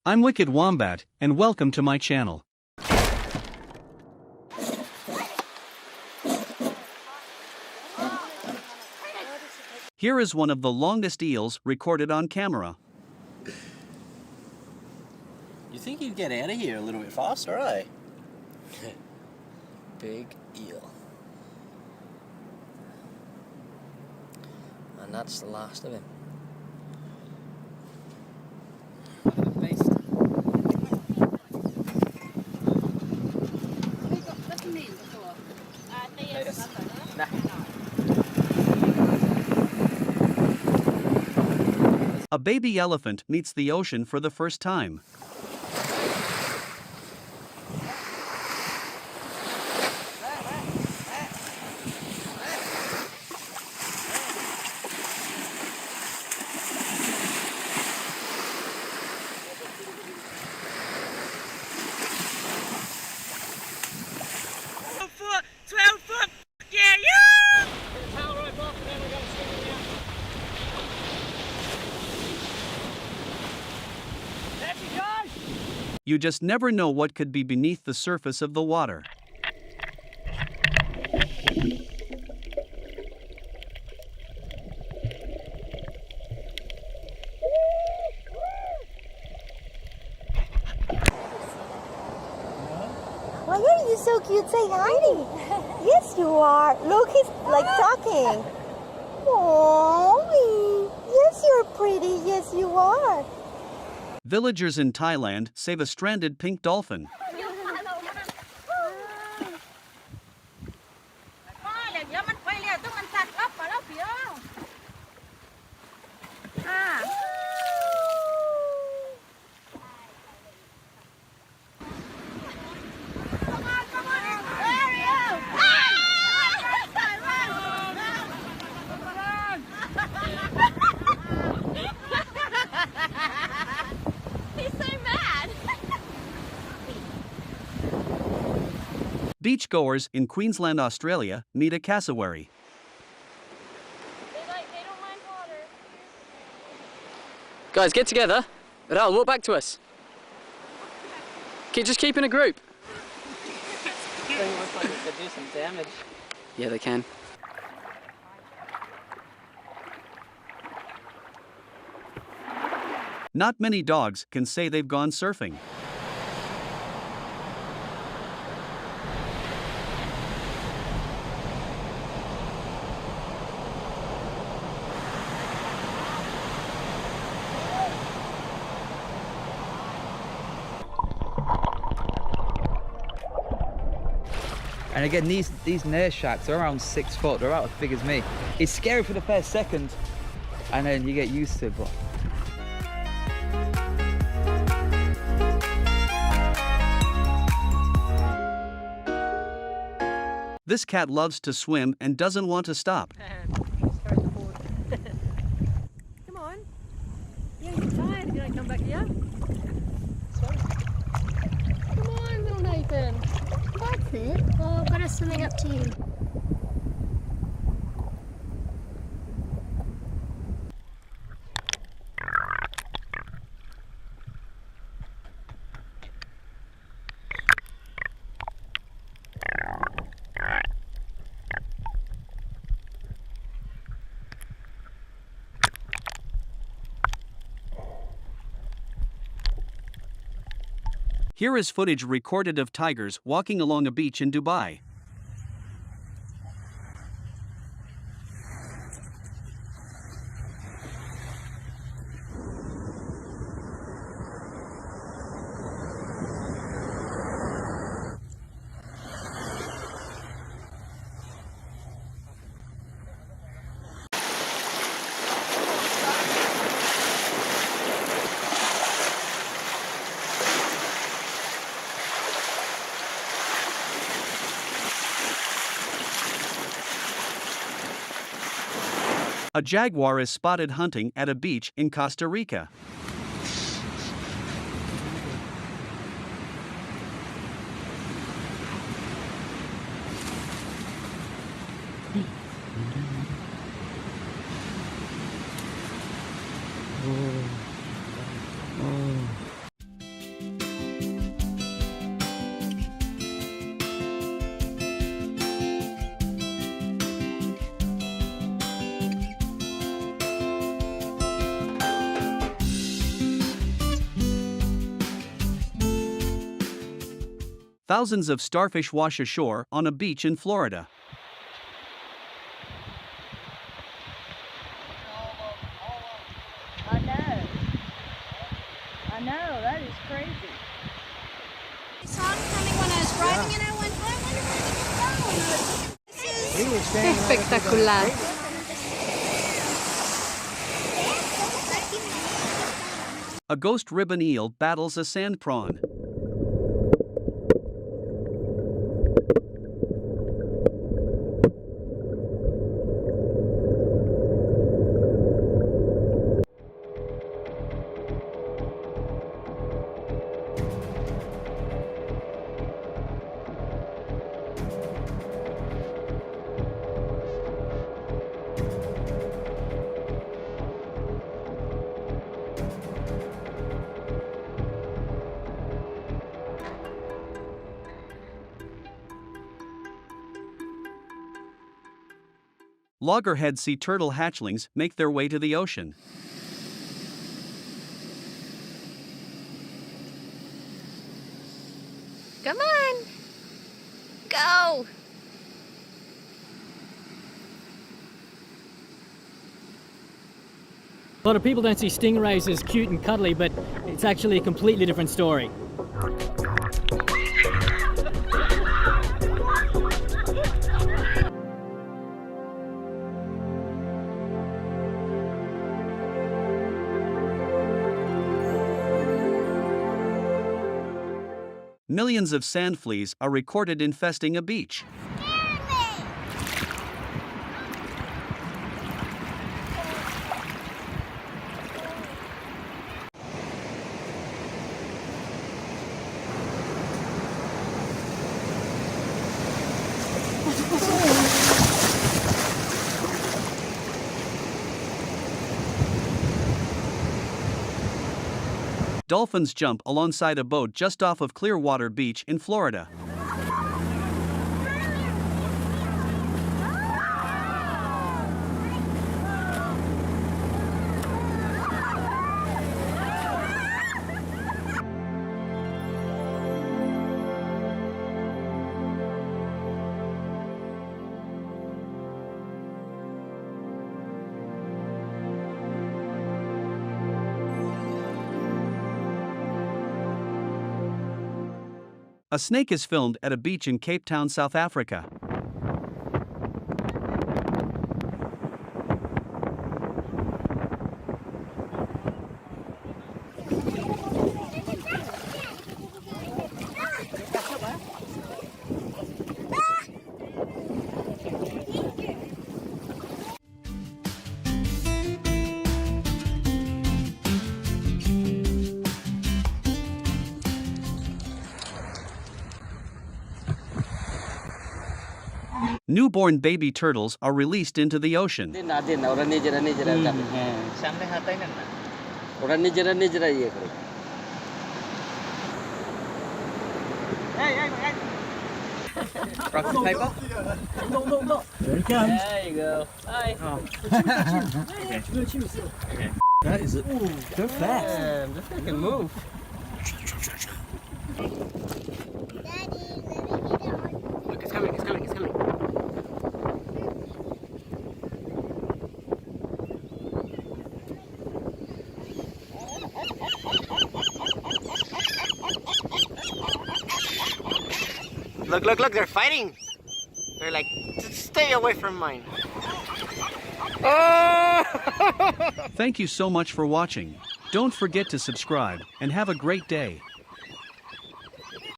I'm Wicked Wombat, and welcome to my channel. Here is one of the longest eels recorded on camera. You think you'd get out of here a little bit faster, eh? Big eel. And that's the last of him. A baby elephant meets the ocean for the first time. You just never know what could be beneath the surface of the water. Why are you so cute? Say hi. Yes, you are. Look, he's like talking. Oh, yes, you're pretty. Yes, you are. Villagers in Thailand save a stranded pink dolphin. Beachgoers in Queensland, Australia, meet a cassowary. They don't mind water. Guys, get together. Rahul, walk back to us. Just keep in a group. They look like they could do some damage. Yeah, they can. Not many dogs can say they've gone surfing. And again, these nurse sharks are around 6 foot. They're about as big as me. It's scary for the first second, and then you get used to it. But This cat loves to swim and doesn't want to stop. Come on. Yeah, you're tired. You're gonna come back here. Come on, little Nathan. That's it. Oh, I've got us swimming up to you. Here is footage recorded of tigers walking along a beach in Dubai. A jaguar is spotted hunting at a beach in Costa Rica. Thousands of starfish wash ashore on a beach in Florida. I know, that is crazy. I saw him coming when I was driving and I went, I wonder where he can go. Espectacular. A ghost ribbon eel battles a sand prawn. Loggerhead sea turtle hatchlings make their way to the ocean. Come on. Go. A lot of people don't see stingrays as cute and cuddly, but it's actually a completely different story. Millions of sand fleas are recorded infesting a beach. Dolphins jump alongside a boat just off of Clearwater Beach in Florida. A snake is filmed at a beach in Cape Town, South Africa. Newborn baby turtles are released into the ocean. Rock the paper? There you go. Hi. That is it. Go fast. Just fucking move. Look, it's coming, it's coming, it's coming. Look, look, look, they're fighting. They're like, stay away from mine. Oh! Thank you so much for watching. Don't forget to subscribe and have a great day.